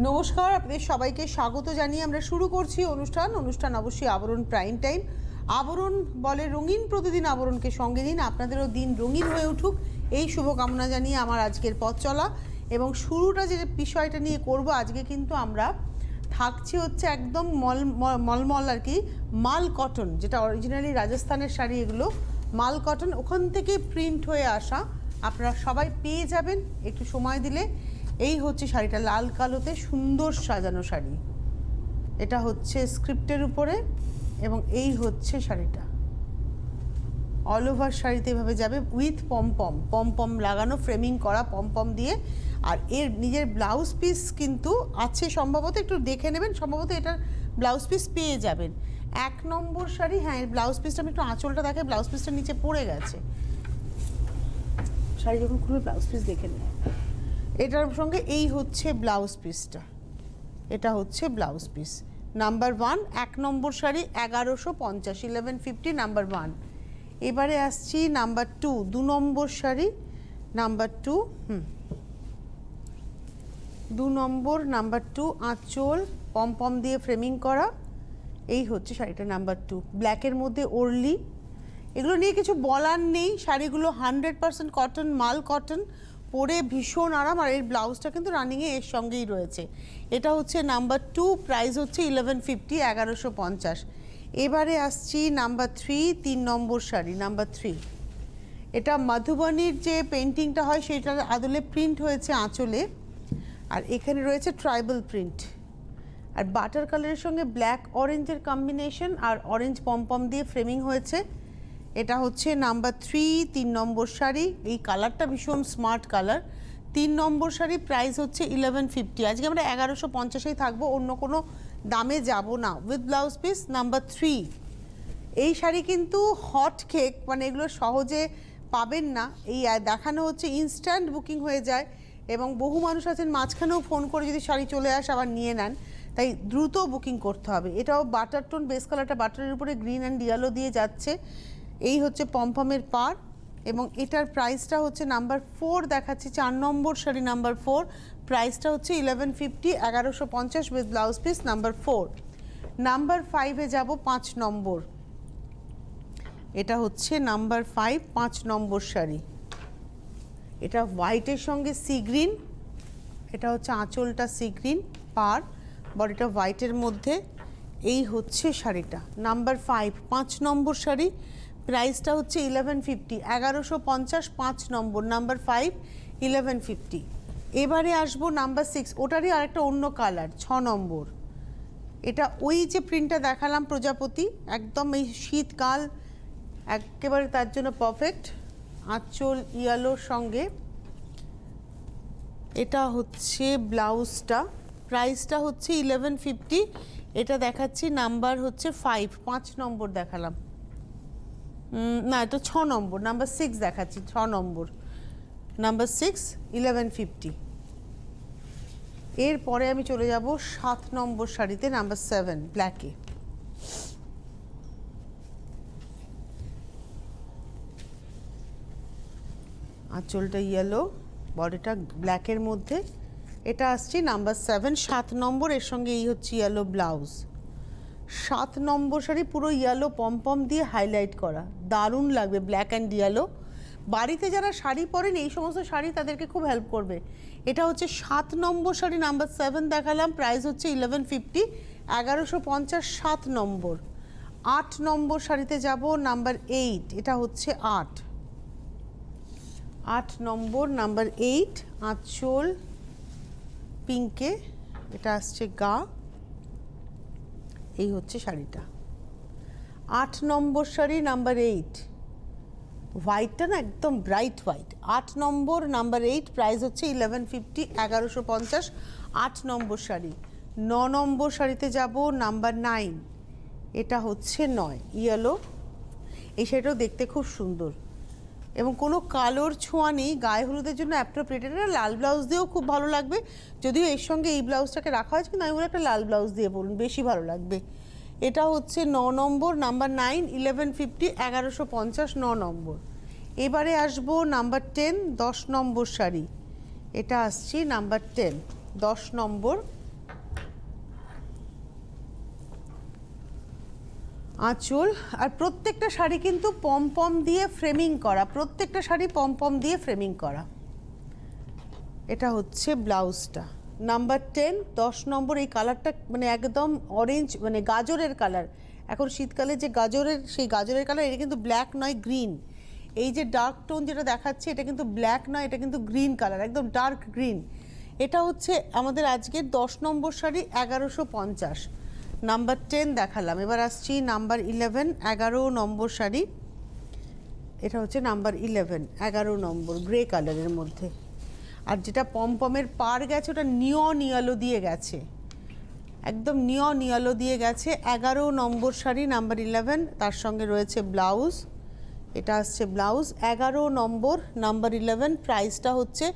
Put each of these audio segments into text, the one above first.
নমস্কার, আপনাদের সবাইকে স্বাগত জানিয়ে আমরা শুরু করছি অনুষ্ঠান অবশ্যই আবরণ প্রাইম টাইম। আবরণ বলে রঙিন, প্রতিদিন আবরণকে সঙ্গে দিন, আপনাদেরও দিন রঙিন হয়ে উঠুক এই শুভকামনা জানিয়ে আমার আজকের পথ চলা এবং শুরুটা যে বিষয়টা নিয়ে করব আজকে, কিন্তু আমরা থাকছি হচ্ছে একদম মলমল আর কি, মাল কটন, যেটা অরিজিনালি রাজস্থানের শাড়ি, এগুলো মাল কটন, ওখান থেকে প্রিন্ট হয়ে আসা। আপনারা সবাই পেয়ে যাবেন একটু সময় দিলে। এই হচ্ছে শাড়িটা, লাল কালোতে সুন্দর সাজানো শাড়ি, এটা হচ্ছে স্ক্রিপ্টের উপরে, এবং এই হচ্ছে শাড়িটা অল ওভার শাড়িতে এভাবে যাবে উইথ পম লাগানো, ফ্রেমিং করা পম দিয়ে। আর এর নিজের ব্লাউজ পিস কিন্তু আছে, সম্ভবত একটু দেখে নেবেন, সম্ভবত এটার ব্লাউজ পিস পেয়ে যাবেন। 1 নম্বর শাড়ি। হ্যাঁ, এর ব্লাউজ পিসটা আমি একটু আঁচলটা দেখে, ব্লাউজ পিসটা নিচে পড়ে গেছে, শাড়ি যখন খুলবে ব্লাউজ পিস দেখে নেয়। এটার সঙ্গে এই হচ্ছে ব্লাউজ পিসটা, এটা হচ্ছে ব্লাউজ পিস নাম্বার 1, 1 নম্বর শাড়ি 1150, 1150 নাম্বার 1। এবারে আসছি নাম্বার 2, 2 নম্বর শাড়ি নাম্বার 2, 2 নম্বর নাম্বার 2, আঁচল পম দিয়ে ফ্রেমিং করা। এই হচ্ছে শাড়িটা নাম্বার 2, ব্ল্যাকের মধ্যে ওরলি। এগুলো নিয়ে কিছু বলার নেই, শাড়িগুলো 100% কটন, মাল কটন, পরে ভীষণ আরাম। আর এর ব্লাউজটা কিন্তু রানিংয়ে এর সঙ্গেই রয়েছে। এটা হচ্ছে নাম্বার 2, প্রাইস হচ্ছে 1150, 1150। এবারে আসছি নাম্বার 3, 3 নম্বর শাড়ি নাম্বার 3। এটা মধুবনীর যে পেন্টিংটা হয় সেটার আদলে প্রিন্ট হয়েছে আঁচলে, আর এখানে রয়েছে ট্রাইবাল প্রিন্ট, আর বাটার কালারের সঙ্গে ব্ল্যাক অরেঞ্জের কম্বিনেশন, আর অরেঞ্জ পম দিয়ে ফ্রেমিং হয়েছে। এটা হচ্ছে নাম্বার 3, 3 নম্বর শাড়ি। এই কালারটা ভীষণ স্মার্ট কালার। 3 নম্বর শাড়ি, প্রাইস হচ্ছে 1150। আজকে আমরা 1150এই থাকবো, অন্য কোনো দামে যাব না, উইথ ব্লাউজ পিস নাম্বার 3। এই শাড়ি কিন্তু হট কেক, মানে এগুলো সহজে পাবেন না। এই দেখানো হচ্ছে ইনস্ট্যান্ট বুকিং হয়ে যায়, এবং বহু মানুষ আছেন মাঝখানেও ফোন করে যদি শাড়ি চলে আসে আবার নিয়ে নেন, তাই দ্রুত বুকিং করতে হবে। এটাও বাটার টোন, বেস কালারটা বাটারের উপরে গ্রিন অ্যান্ড ইয়েলো দিয়ে যাচ্ছে। এই হচ্ছে পমপমের পার, এবং এটার প্রাইসটা হচ্ছে নাম্বার 4 দেখাচ্ছি, 4 নম্বর শাড়ি নাম্বার 4, প্রাইসটা হচ্ছে 1150, 1150 with blouse piece number 4। Number 5-এ যাব, 5 নম্বর। এটা হচ্ছে নাম্বার 5, 5 নম্বর শাড়ি। এটা হোয়াইটের সঙ্গে সি গ্রিন, এটা হচ্ছে আঁচলটা সি গ্রিন, পার, বডিটা হোয়াইটের মধ্যে। এই হচ্ছে শাড়িটা নাম্বার 5, 5 নম্বর শাড়ি, প্রাইসটা হচ্ছে 1150, 1150, 5 নম্বর নাম্বার 5, 1150। এবারে আসবো নাম্বার 6, ওটারই আরেকটা অন্য কালার, 6 নম্বর। এটা ওই যে প্রিন্টটা দেখালাম প্রজাপতি, একদম এই শীতকাল একেবারে তার জন্য পারফেক্ট, আঁচল ইয়েলোর সঙ্গে। এটা হচ্ছে ব্লাউজটা, প্রাইসটা হচ্ছে 1150। এটা দেখাচ্ছি নাম্বার হচ্ছে 5, 5 নম্বর দেখালাম, না এটা 6 নম্বর, নাম্বার 6 দেখাচ্ছি, 6 নম্বর নাম্বার 6, 1150। এরপরে আমি চলে যাব 7 নম্বর শাড়িতে নাম্বার 7, ব্ল্যাকে। আঁচলটা ইয়েলো, বডিটা ব্ল্যাকের মধ্যে। এটা আসছে নাম্বার 7, 7 নম্বর, এর সঙ্গে এই হচ্ছে ইয়েলো ব্লাউজ। 7 নম্বর শাড়ি পুরো ইয়েলো পম দিয়ে হাইলাইট করা, দারুণ লাগবে, ব্ল্যাক অ্যান্ড ইয়েলো। বাড়িতে যারা শাড়ি পরেন এই সমস্ত শাড়ি তাদেরকে খুব হেল্প করবে। এটা হচ্ছে 7 নম্বর শাড়ি নাম্বার 7 দেখালাম, প্রাইস হচ্ছে 1150, 1150, 7 নম্বর। 8 নম্বর শাড়িতে যাব, নাম্বার 8। এটা হচ্ছে 8 নম্বর নাম্বার 8, আঁচল পিঙ্কে, এটা আসছে গা। এই হচ্ছে শাড়িটা 8 নম্বর শাড়ি নাম্বার 8, হোয়াইটটা না একদম ব্রাইট হোয়াইট। 8 নম্বর নাম্বার 8, প্রাইস হচ্ছে 1150, 1150, 8 নম্বর শাড়ি। 9 নম্বর শাড়িতে যাব, নাম্বার 9। এটা হচ্ছে 9, ইয়েলো। এই শাড়িটাও দেখতে খুব সুন্দর, এবং কোনো কালোর ছোঁয়া নেই, গায়ে হলুদের জন্য অ্যাপ্রোপ্রিয়েট। এটা লাল ব্লাউজ দিয়েও খুব ভালো লাগবে, যদিও এর সঙ্গে এই ব্লাউজটাকে রাখা হয়েছে, কিন্তু আমি বলি একটা লাল ব্লাউজ দিয়ে পরুন, বেশি ভালো লাগবে। এটা হচ্ছে 9 নম্বর নাম্বার 9, 1150, 1150, 9 নম্বর। এবারে আসবো নাম্বার 10, 10 নম্বর শাড়ি। এটা আসছি নাম্বার 10, 10 নম্বর, আঁচল, আর প্রত্যেকটা শাড়ি কিন্তু পম দিয়ে ফ্রেমিং করা, প্রত্যেকটা শাড়ি পম দিয়ে ফ্রেমিং করা। এটা হচ্ছে ব্লাউজটা নাম্বার 10, 10 নম্বর। এই কালারটা মানে একদম অরেঞ্জ, মানে গাজরের কালার। এখন শীতকালে যে গাজরের, সেই গাজরের কালার, এটা কিন্তু ব্ল্যাক নয়, গ্রিন। এই যে ডার্ক টোন যেটা দেখাচ্ছে, এটা কিন্তু ব্ল্যাক নয়, এটা কিন্তু গ্রিন কালার, একদম ডার্ক গ্রিন। এটা হচ্ছে আমাদের আজকের 10 নম্বর শাড়ি, 1150। নাম্বার 10 দেখালাম, এবার আসছি নাম্বার 11, 11 নম্বর শাড়ি। এটা হচ্ছে নাম্বার 11, 11 নম্বর, গ্রে কালারের মধ্যে। আর যেটা পমের পার গেছে ওটা নিয়ন ইয়েলো দিয়ে গেছে, একদম নিয়ন ইয়েলো দিয়ে গেছে। 11 নম্বর শাড়ি, নাম্বার 11, তার সঙ্গে রয়েছে ব্লাউজ। এটা আসছে ব্লাউজ, 11 নম্বর, নাম্বার 11। প্রাইসটা হচ্ছে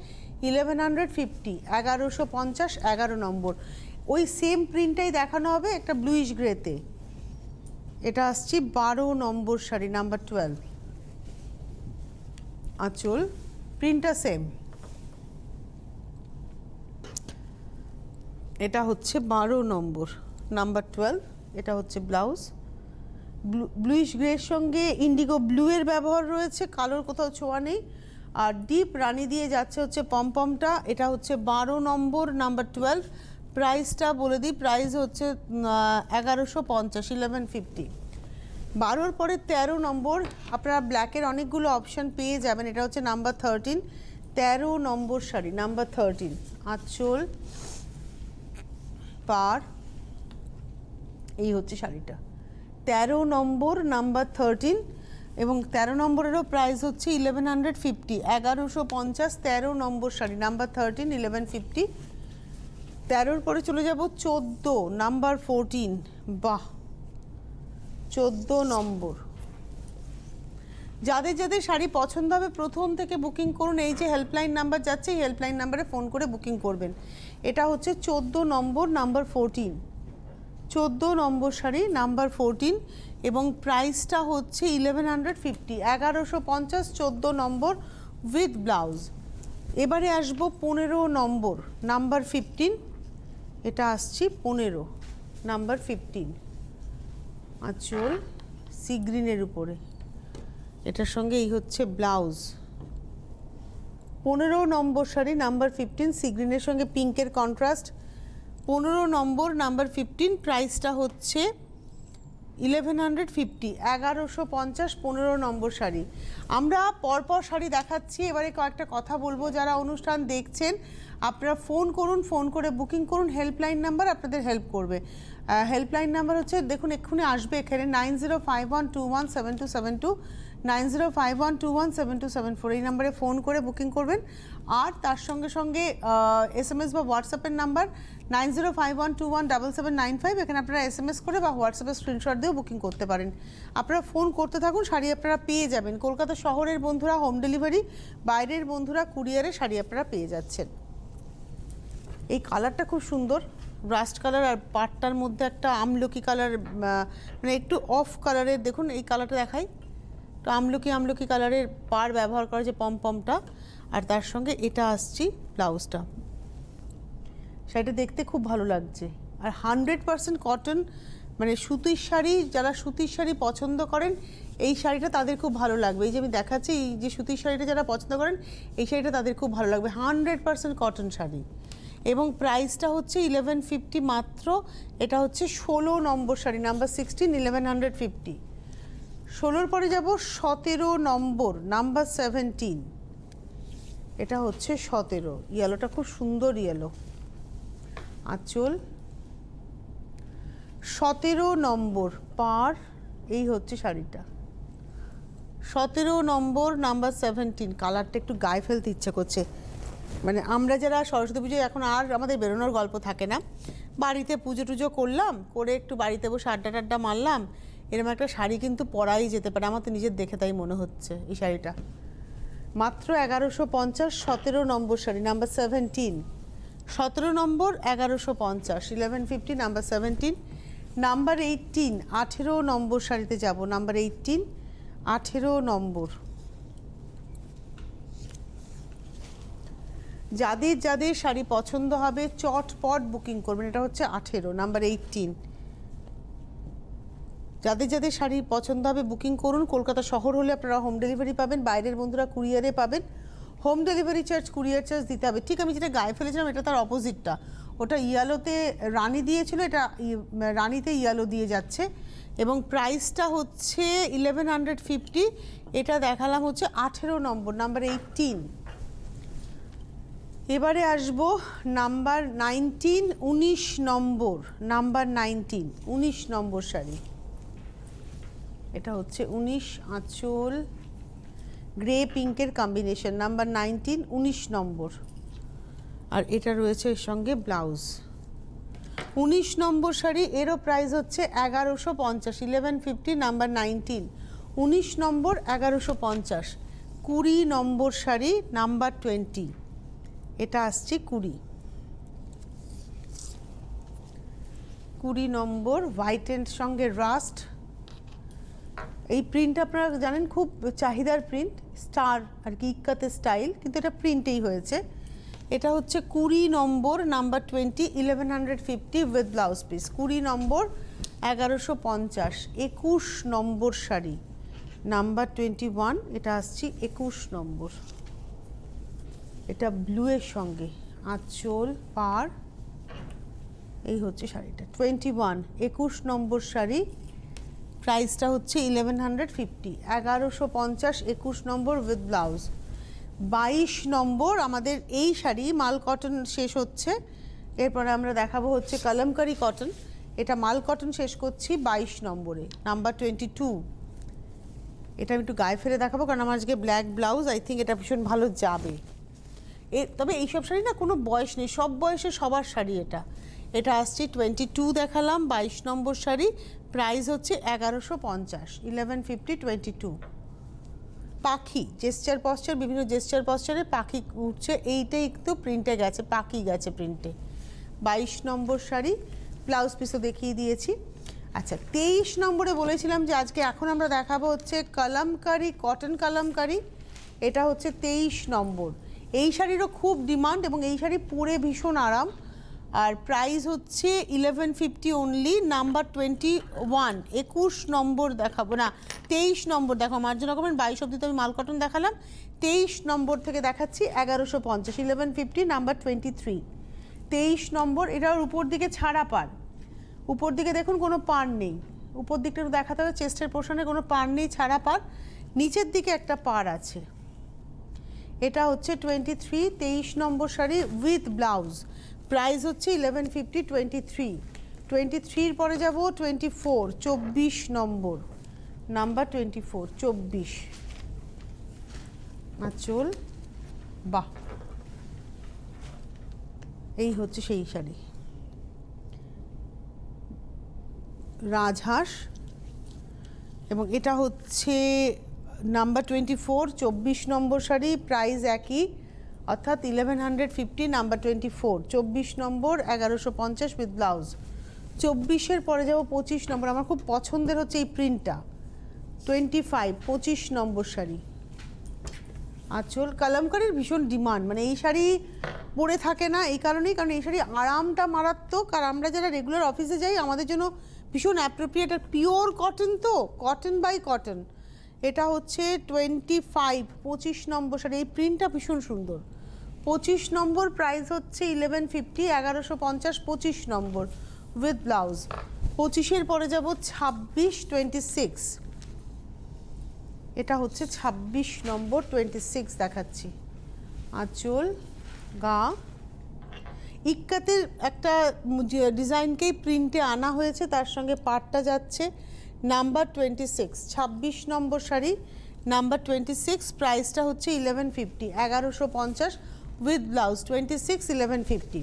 1150, 1150, 11 নম্বর। ওই সেম প্রিন্টটাই দেখানো হবে একটা ব্লুইশ গ্রেতে। এটা আসছে 12 নম্বর শাড়ি, নাম্বার 12। আঁচল, প্রিন্টটা সেম। এটা হচ্ছে 12 নম্বর, নাম্বার 12। এটা হচ্ছে ব্লাউজ, ব্লুইশ গ্রের সঙ্গে ইন্ডিগো ব্লু এর ব্যবহার রয়েছে, কালোর কোথাও ছোঁয়া নেই। আর ডিপ রানি দিয়ে যাচ্ছে হচ্ছে পমটা। এটা হচ্ছে 12 নম্বর, নাম্বার 12। প্রাইসটা বলে দিই, প্রাইস হচ্ছে 1150, 1150। 12-র পরে 13 নম্বর, আপনারা ব্ল্যাকের অনেকগুলো অপশান পেয়ে যাবেন। এটা হচ্ছে নাম্বার 13, 13 নম্বর শাড়ি, নাম্বার 13। আঁচল, পার, এই হচ্ছে শাড়িটা, 13 নম্বর, নাম্বার 13। এবং 13 নম্বরেরও প্রাইস হচ্ছে 1150, 1150, 13 নম্বর শাড়ি, নাম্বার 13, 1150। 13-র পরে চলে যাব 14, নাম্বার 14। বাহ, 14 নম্বর। যাদের যাদের শাড়ি পছন্দ হবে প্রথম থেকে বুকিং করুন। এই যে হেল্পলাইন নাম্বার যাচ্ছে, এই হেল্পলাইন নাম্বারে ফোন করে বুকিং করবেন। এটা হচ্ছে 14 নম্বর, নাম্বার 14, 14 নম্বর শাড়ি, নাম্বার 14। এবং প্রাইসটা হচ্ছে 1150, 1150, 14 নম্বর উইথ ব্লাউজ। এবারে আসবো 15 নম্বর, নাম্বার 15। এটা আসছি 15, নাম্বার 15। আঁচল সি গ্রিনের উপরে, এটার সঙ্গে এই হচ্ছে ব্লাউজ। 15 নম্বর শাড়ি, নাম্বার 15, সি গ্রিনের সঙ্গে পিঙ্কের কন্ট্রাস্ট। 15 নম্বর, নাম্বার 15। প্রাইসটা হচ্ছে 1150, 1150, 15 নম্বর শাড়ি। আমরা পরপর শাড়ি দেখাচ্ছি, এবারে কয়েকটা কথা বলবো। যারা অনুষ্ঠান দেখছেন আপনারা ফোন করুন, ফোন করে বুকিং করুন। হেল্পলাইন নাম্বার আপনাদের হেল্প করবে। হেল্পলাইন নাম্বার হচ্ছে, দেখুন এক্ষুনি আসবে এখানে, 9051217272, 9051217274। এই নাম্বারে ফোন করে বুকিং করবেন। আর তার সঙ্গে সঙ্গে SMS বা হোয়াটসঅ্যাপের নাম্বার 9051217795। এখানে আপনারা SMS করে বা হোয়াটসঅ্যাপে স্ক্রিনশট দিয়েও বুকিং করতে পারেন। আপনারা ফোন করতে থাকুন, শাড়ি আপনারা পেয়ে যাবেন। কলকাতা শহরের বন্ধুরা হোম ডেলিভারি, বাইরের বন্ধুরা কুরিয়ারে শাড়ি আপনারা পেয়ে যাচ্ছেন। এই কালারটা খুব সুন্দর, রাস্ট কালার, আর পাটটার মধ্যে একটা আমলকি কালার, মানে একটু অফ কালারের। দেখুন এই কালারটা দেখাই, তো আমলকি কালারের পার ব্যবহার করা, যে পমটা। আর তার সঙ্গে এটা আসছি ব্লাউজটা। শাড়িটা দেখতে খুব ভালো লাগছে। আর 100% কটন, মানে সুতির শাড়ি, যারা সুতির শাড়ি পছন্দ করেন এই শাড়িটা তাদের খুব ভালো লাগবে। এই যে আমি দেখাচ্ছি, এই যে সুতির শাড়িটা যারা পছন্দ করেন এই শাড়িটা তাদের খুব ভালো লাগবে। 100% কটন শাড়ি। এবং প্রাইসটা হচ্ছে 1150 মাত্র। এটা হচ্ছে 16 নম্বর শাড়ি, নাম্বার 16, 1150। 16-র পরে যাব 17 নম্বর, নাম্বার 17। এটা হচ্ছে 17, ইয়েলোটা খুব সুন্দর ইয়েলো। আঁচল, 17 নম্বর, পার, এই হচ্ছে শাড়িটা। 17 নম্বর, নাম্বার 17। কালারটা একটু গায়ে ফেলতে ইচ্ছে করছে। মানে আমরা যারা সরস্বতী পুজোয়, এখন আর আমাদের বেরোনোর গল্প থাকে না, বাড়িতে পুজো টুজো করলাম, করে একটু বাড়িতে বসে আড্ডা টাড্ডা মারলাম, এরকম একটা শাড়ি কিন্তু পরাই যেতে পারে। আমার তো নিজের দেখে তাই মনে হচ্ছে। এই শাড়িটা মাত্র 1150, 17 নম্বর শাড়ি, নাম্বার 17। 17 নম্বর, 1150, 1150, নাম্বার 17। নাম্বার 18, 18 নম্বর শাড়িতে যাব, নাম্বার 18, 18 নম্বর। যাদের যাদের শাড়ি পছন্দ হবে চটপট বুকিং করবেন। এটা হচ্ছে 18, নাম্বার 18। যাদের যাদের শাড়ি পছন্দ হবে বুকিং করুন। কলকাতা শহর হলে আপনারা হোম ডেলিভারি পাবেন, বাইরের বন্ধুরা কুরিয়ারে পাবেন। Home delivery charge, courier charge দিতে হবে। ঠিক আমি যেটা গায়ে ফেলেছিলাম এটা তার অপোজিটটা, ওটা ইয়ালোতে রানি দিয়েছিল, এটা রানিতে ইয়ালো দিয়ে যাচ্ছে। এবং প্রাইসটা হচ্ছে 1150, এটা দেখালাম হচ্ছে 18 নম্বর, নাম্বার 18। এবারে আসবো নাম্বার 19, 19 নম্বর, নাম্বার 19, 19 নম্বর শাড়ি। এটা হচ্ছে 19, আঁচল গ্রে পিঙ্কের কম্বিনেশন, নাম্বার 19, 19 নম্বর। আর এটা রয়েছে এর সঙ্গে ব্লাউজ। 19 নম্বর শাড়ি, এরও প্রাইস হচ্ছে 1150, 1150, নাম্বার 19, 19 নম্বর 1150। 20 নম্বর শাড়ি, নাম্বার 20, এটা আসছে 20 নম্বর, হোয়াইটের সঙ্গে রাস্ট। এই প্রিন্ট আপনারা জানেন খুব চাহিদার প্রিন্ট, স্টার আর কি, ইক্কাতে স্টাইল, কিন্তু এটা প্রিন্টেই হয়েছে। এটা হচ্ছে 20 নম্বর, নাম্বার 20, 1150 উইথ ব্লাউজ পিস। 20 নম্বর 1150। 21 নম্বর শাড়ি, নাম্বার 21, এটা আসছে 21 নম্বর। এটা ব্লুয়ের সঙ্গে আঁচল পার, এই হচ্ছে শাড়িটা 21, 21 নম্বর শাড়ি। প্রাইসটা হচ্ছে 1150, 1150, 21 নম্বর উইথ ব্লাউজ। 22 নম্বর আমাদের এই শাড়ি, মাল কটন শেষ হচ্ছে, এরপরে আমরা দেখাবো হচ্ছে কলমকারি কটন। এটা মাল কটন শেষ করছি 22 নম্বরে, নাম্বার 22। এটা আমি একটু গায়ে ফেলে দেখাবো কারণ আমার আজকে ব্ল্যাক ব্লাউজ, আই থিঙ্ক এটা ভীষণ ভালো যাবে। তবে এইসব শাড়ি না কোনো বয়স নেই, সব বয়সে সবার শাড়ি এটা। এটা আসছে 22 দেখালাম, 22 নম্বর শাড়ি। প্রাইস হচ্ছে 1150, 1150, 22। পাখি জেস্চার পশ্চার, বিভিন্ন জেস্চার পশ্চারে পাখি উঠছে, এইটাই একটু প্রিন্টে গেছে, পাখি গেছে প্রিন্টে। 22 নম্বর শাড়ি, ব্লাউজ পিসও দেখিয়ে দিয়েছি। আচ্ছা 23 নম্বরে বলেছিলাম যে আজকে এখন আমরা দেখাবো হচ্ছে কলমকারি, কটন কলমকারি। এটা হচ্ছে 23 নম্বর। এই শাড়িরও খুব ডিমান্ড এবং এই শাড়ি পরে ভীষণ আরাম। আর প্রাইস হচ্ছে 1150 অনলি, নাম্বার 21। 21 নম্বর দেখাবো না, 23 নম্বর দেখো, মার্জিন রকমের 22 অব্দি তো আমি মাল কটন দেখালাম, 23 নম্বর থেকে দেখাচ্ছি 1150, 1150, নাম্বার 23। 23 নম্বর, এটার উপর দিকে ছাড়া পার, উপর দিকে দেখুন কোনো পার নেই, উপর দিকটা একটু দেখাতে হবে, চেস্টের পোর্শনে কোনো পার নেই, ছাড়া পার, নিচের দিকে একটা পার আছে। এটা হচ্ছে 23, 23 নম্বর শাড়ি উইথ ব্লাউজ। প্রাইস হচ্ছে 1150, 23। 23 পরে যাব 24, 24 নম্বর, নাম্বার 24, 24। আঁচল বাহ, এই হচ্ছে সেই শাড়ি, রাজহাঁস। এবং এটা হচ্ছে নাম্বার 24, 24 নম্বর শাড়ি। প্রাইস একই, অর্থাৎ 1150, নাম্বার 24, 24 নম্বর 1150 উইথ ব্লাউজ। 24-এর পরে যাব 25 নম্বর, আমার খুব পছন্দের হচ্ছে এই প্রিন্টটা, 25, 25 নম্বর শাড়ি। আঁচল কলমকারির ভীষণ ডিমান্ড, মানে এই শাড়ি পরে থাকে না এই কারণেই, কারণ এই শাড়ি আরামটা মারাত্মক, আর আমরা যারা রেগুলার অফিসে যাই আমাদের জন্য ভীষণ অ্যাপ্রোপ্রিয়েট। আর পিওর কটন তো, কটন বাই কটন। এটা হচ্ছে 25, 25 নম্বর শাড়ি। এই প্রিন্টটা ভীষণ সুন্দর। 25 নম্বর, প্রাইস হচ্ছে 1150, 1150, 25 নম্বর উইথ ব্লাউজ। 25-এর পরে যাব 26, 26। এটা হচ্ছে 26 নম্বর, 26 দেখাচ্ছি। আঁচল গা, ইক্কাতের একটা ডিজাইনকেই প্রিন্টে আনা হয়েছে, তার সঙ্গে পাটটা যাচ্ছে, নাম্বার 26, 26 নম্বর শাড়ি, নাম্বার 26। প্রাইসটা হচ্ছে 1150, 1150 উইথ ব্লাউজ। 26, 1150।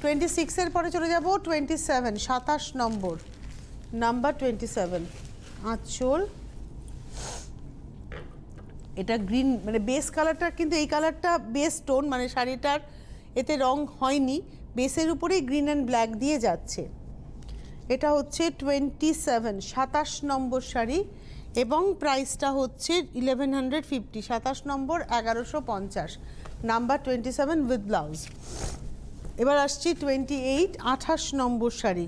26-এর পরে চলে যাব 27, 27 নম্বর, নাম্বার 27। আঁচল, এটা গ্রিন, মানে বেস কালারটা, কিন্তু এই কালারটা বেস টোন, মানে শাড়িটার এতে রং হয়নি, বেসের উপরেই গ্রিন অ্যান্ড ব্ল্যাক দিয়ে যাচ্ছে। এটা হচ্ছে 27, 27 নম্বর শাড়ি এবং প্রাইসটা হচ্ছে 1150, 27 নম্বর 1150, নাম্বার 27 উইথ ব্লাউজ। এবার আসছি 28, 28 নম্বর শাড়ি।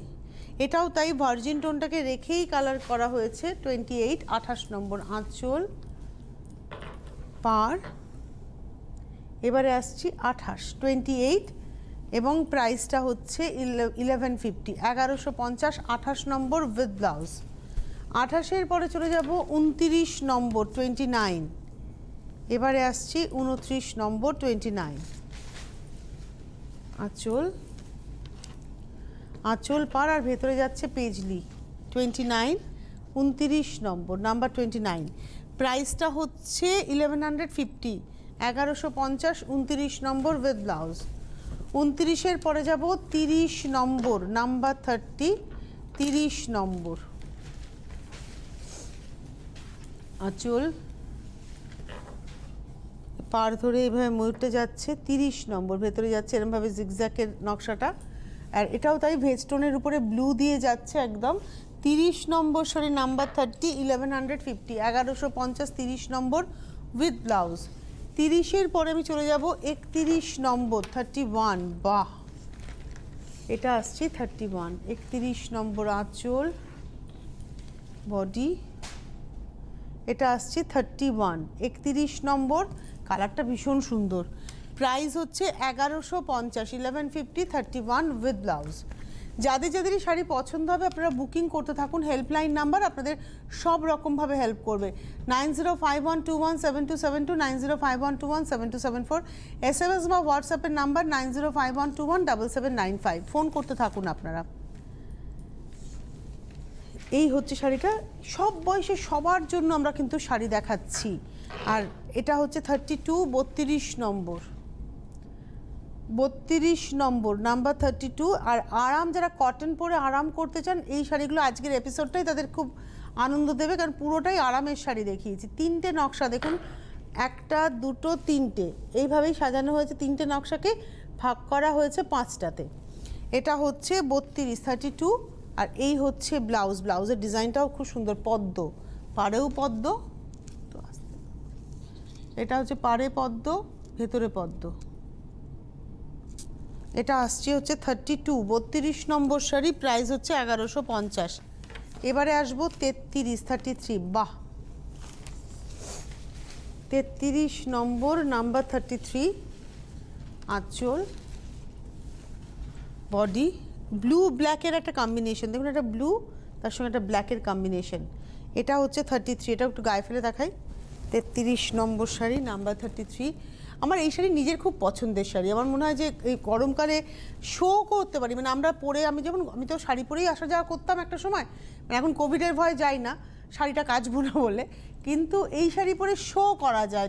এটাও তাই ভার্জিন টোনটাকে রেখেই কালার করা হয়েছে। 28 28 নম্বর আঁচল পার। এবারে আসছি 28 28 এবং প্রাইসটা হচ্ছে 1150 1150 28 নম্বর উইথ ব্লাউজ। 28-এর পরে চলে যাব 29 নম্বর 29। এবারে আসছি 29 নম্বর 29 আঁচল পার আর ভেতরে যাচ্ছে পেজলি। 29 29 নম্বর নাম্বার 29, প্রাইসটা হচ্ছে 1150 1150 29 নম্বর উইথ ব্লাউজ। 29-এর পরে যাব 30 নম্বর নাম্বার 30 30 নম্বর আঁচল পার ধরে এইভাবে ময়ূরটা যাচ্ছে। 30 নম্বর ভেতরে যাচ্ছে এরমভাবে জিগজ্যাকের নকশাটা, আর এটাও তাই ভেস্টোনের উপরে ব্লু দিয়ে যাচ্ছে একদম। 30 নম্বর শাড়ি নাম্বার 30 1150 1150 30 নম্বর উইথ ব্লাউজ। 30-এর পরে আমি চলে যাব 31 নম্বর 31। বাহ, এটা আসছে 31 31 নম্বর আঁচল বডি। এটা আসছে 31 31 নম্বর, কালারটা ভীষণ সুন্দর। প্রাইস হচ্ছে 1150 1150 31 উইথ ব্লাউজ। যাদের যাদেরই শাড়ি পছন্দ হবে আপনারা বুকিং করতে থাকুন। হেল্পলাইন নাম্বার আপনাদের সব রকমভাবে হেল্প করবে। 9051217272 9051217274, SMS বা হোয়াটসঅ্যাপের নাম্বার 9051217795। ফোন করতে থাকুন আপনারা। এই হচ্ছে শাড়িটা, সব বয়সে সবার জন্য আমরা কিন্তু শাড়ি দেখাচ্ছি। আর এটা হচ্ছে 32 32 নম্বর 32 নম্বর নাম্বার 32। আর আরাম, যারা কটন পরে আরাম করতে চান এই শাড়িগুলো আজকের এপিসোডটাই তাদের খুব আনন্দ দেবে, কারণ পুরোটাই আরামের শাড়ি দেখিয়েছি। 3টে নকশা দেখুন, 1 2 3টে এইভাবেই সাজানো হয়েছে। 3টে নকশাকে ভাগ করা হয়েছে 5টাতে। এটা হচ্ছে 32 32, আর এই হচ্ছে ব্লাউজ। ব্লাউজের ডিজাইনটাও খুব সুন্দর, পদ্ম, পাড়েও পদ্ম। তো এটা হচ্ছে পাড়ে পদ্ম, ভেতরে পদ্ম। এটা আসছে হচ্ছে 32 32 নম্বর শাড়ি, প্রাইস হচ্ছে 1150। এবারে আসবো 33 33। বাহ, 33 নম্বর নাম্বার 33 আঁচল বডি। ব্লু ব্ল্যাকের একটা কম্বিনেশন, দেখুন একটা ব্লু তার সঙ্গে একটা ব্ল্যাকের কম্বিনেশন। এটা হচ্ছে 33। এটা একটু গায়ে ফেলে দেখাই। 33 নম্বর শাড়ি নাম্বার 33। আমার এই শাড়ি নিজের খুব পছন্দের শাড়ি। আমার মনে হয় যে এই গরমকালে শো করতে পারি, মানে আমরা পরে, আমি তো শাড়ি পরেই আসা যাওয়া করতাম একটা সময়, মানে এখন কোভিডের ভয়ে যাই না, শাড়িটা কাচবো না বলে, কিন্তু এই শাড়ি পরে শো করা যায়।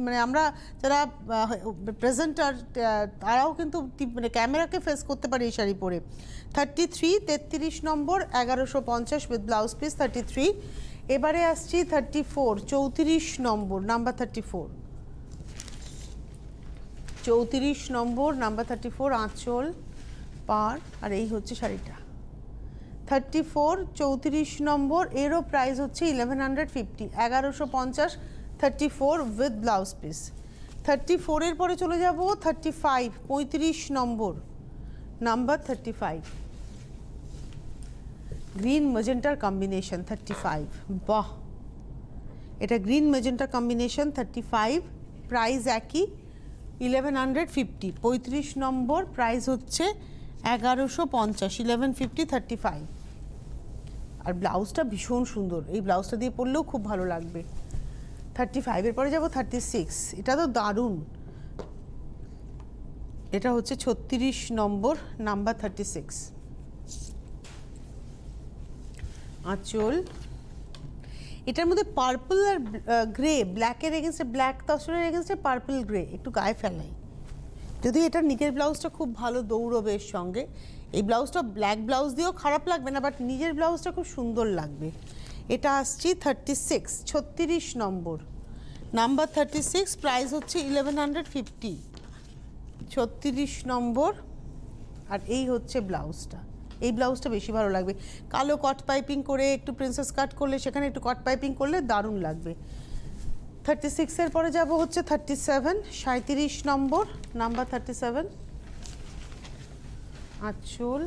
মানে আমরা যারা প্রেজেন্টার তারাও কিন্তু মানে ক্যামেরাকে ফেস করতে পারি এই শাড়ি পরে। 33 33 নম্বর 1150 উইথ ব্লাউজ পিস 33। এবারে আসছি 34 34 নম্বর নাম্বার 34 34 নম্বর নাম্বার 34 আঁচল পার। আর এই হচ্ছে শাড়িটা 34 34 নম্বর, এরও প্রাইস হচ্ছে 1150 1150 34 উইথ ব্লাউজ পিস। 34-এর পরে চলে যাব 35 35 নম্বর নাম্বার 35 গ্রিন ম্যাজেন্টার কম্বিনেশন 35। বাহ, এটা গ্রিন ম্যাজেন্টার কম্বিনেশন 35, প্রাইস একই 1150 35 নম্বর, প্রাইস হচ্ছে 1150 1150 35। আর ব্লাউজটা ভীষণ সুন্দর, এই ব্লাউজটা দিয়ে পরলেও খুব ভালো লাগবে। 35-এর পরে যাব 36। এটা তো দারুণ, এটা হচ্ছে 36 নম্বর নাম্বার 36 আঁচল। এটার মধ্যে পার্পল আর গ্রে, ব্ল্যাকের এগেনস্টে, ব্ল্যাক তসরের এগেনস্টে পার্পল গ্রে একটু গায়ে ফেলাই। যদি এটার নিচের ব্লাউজটা খুব ভালো দৌড়বে এর সঙ্গে, এই ব্লাউজটা ব্ল্যাক ব্লাউজ দিয়েও খারাপ লাগবে না, বাট নিজের ব্লাউজটা খুব সুন্দর লাগবে। এটা আসছি 36 36 নম্বর নাম্বার 36, প্রাইস হচ্ছে 1150 36 নম্বর। আর এই হচ্ছে ব্লাউজটা, এই ব্লাউজটা বেশি ভালো লাগবে। কালো কট পাইপিং করে একটু প্রিন্সেস কাট করলে, সেখানে একটু কট পাইপিং করলে দারুণ লাগবে। 36-এর পরে যাব হচ্ছে 37 37 নম্বর নাম্বার 37 আঁচল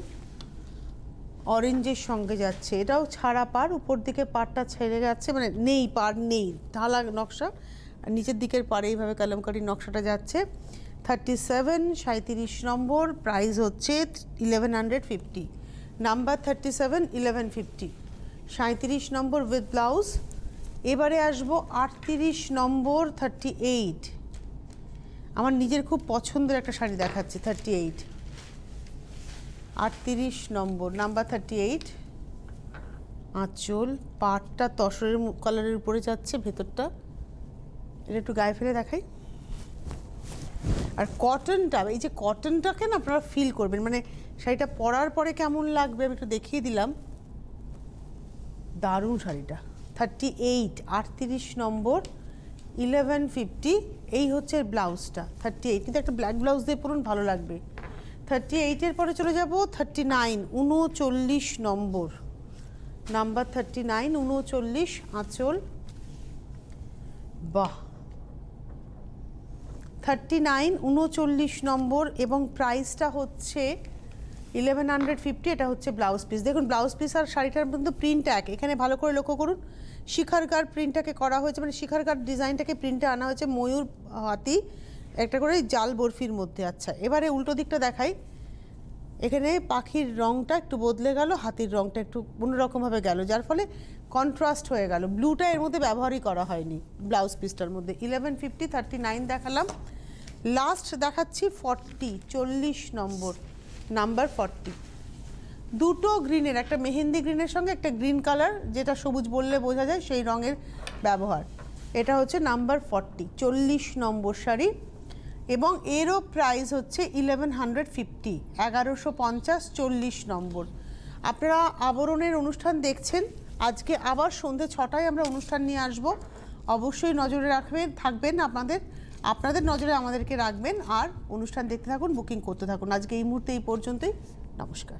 অরেঞ্জের সঙ্গে যাচ্ছে, এটাও ছাড়া পাড়, উপর দিকে পাড়টা ছেড়ে যাচ্ছে, মানে নেই পাড় নেই, ঢালা নকশা, আর নিচের দিকের পাড়ে এইভাবে কলমকারি নকশাটা যাচ্ছে। 37 37 নম্বর, প্রাইস হচ্ছে 1150, নাম্বার 37 1150, 37 নম্বর উইথ ব্লাউজ। এবারে আসবো 38 নম্বর 38, আমার নিজের খুব পছন্দের একটা শাড়ি দেখাচ্ছি 38, 38 নম্বর, নাম্বার 38, আঁচল, পাটটা তসরের কালারের উপরে যাচ্ছে, ভেতরটা এটা একটু গায়ে ফেলে দেখাই। আর কটনটা, এই যে কটনটাকে না আপনারা ফিল করবেন, মানে শাড়িটা পরার পরে কেমন লাগবে আমি একটু দেখিয়ে দিলাম। দারুণ শাড়িটা। 38 38 নম্বর 1150, এই হচ্ছে ব্লাউজটা 38, কিন্তু একটা ব্ল্যাক ব্লাউজ দিয়ে পরুন ভালো লাগবে। 38-এর পরে চলে যাব 39 39 নম্বর, নাম্বার 39 39, আঁচল, বাহ 39 39 নম্বর, এবং প্রাইসটা হচ্ছে 1150, এটা হচ্ছে ব্লাউজ পিস। দেখুন ব্লাউজ পিস আর শাড়িটার মধ্যে প্রিন্ট এক, এখানে ভালো করে লক্ষ্য করুন, শিখারকার প্রিন্টটাকে করা হয়েছে, মানে শিখারকার ডিজাইনটাকে প্রিন্টে আনা হয়েছে ময়ূর হাতি একটা করে জাল বরফির মধ্যে। আচ্ছা, এবারে উল্টো দিকটা দেখাই, এখানে পাখির রংটা একটু বদলে গেল, হাতির রংটা একটু অন্যরকমভাবে গেল, যার ফলে কন্ট্রাস্ট হয়ে গেল, ব্লুটা এর মধ্যে ব্যবহারই করা হয়নি ব্লাউজ পিসটার মধ্যে। 1150 39 দেখালাম, লাস্ট দেখাচ্ছি 40 40 নম্বর, নাম্বার 40, দুটো গ্রিনের, একটা মেহেন্দি গ্রিনের সঙ্গে একটা গ্রিন কালার, যেটা সবুজ বললে বোঝা যায় সেই রঙের ব্যবহার, এটা হচ্ছে নাম্বার 40 40 নম্বর শাড়ি, এবং এরও প্রাইস হচ্ছে 1150 1150 40 নম্বর। আপনারা আবরণের অনুষ্ঠান দেখছেন, আজকে আবার সন্ধ্যে 6টায় আমরা অনুষ্ঠান নিয়ে আসব, অবশ্যই নজরে থাকবেন, আপনাদের নজরে আমাদেরকে রাখবেন, আর অনুষ্ঠান দেখতে থাকুন, বুকিং করতে থাকুন। আজকে এই মুহূর্তে এই পর্যন্তই, নমস্কার।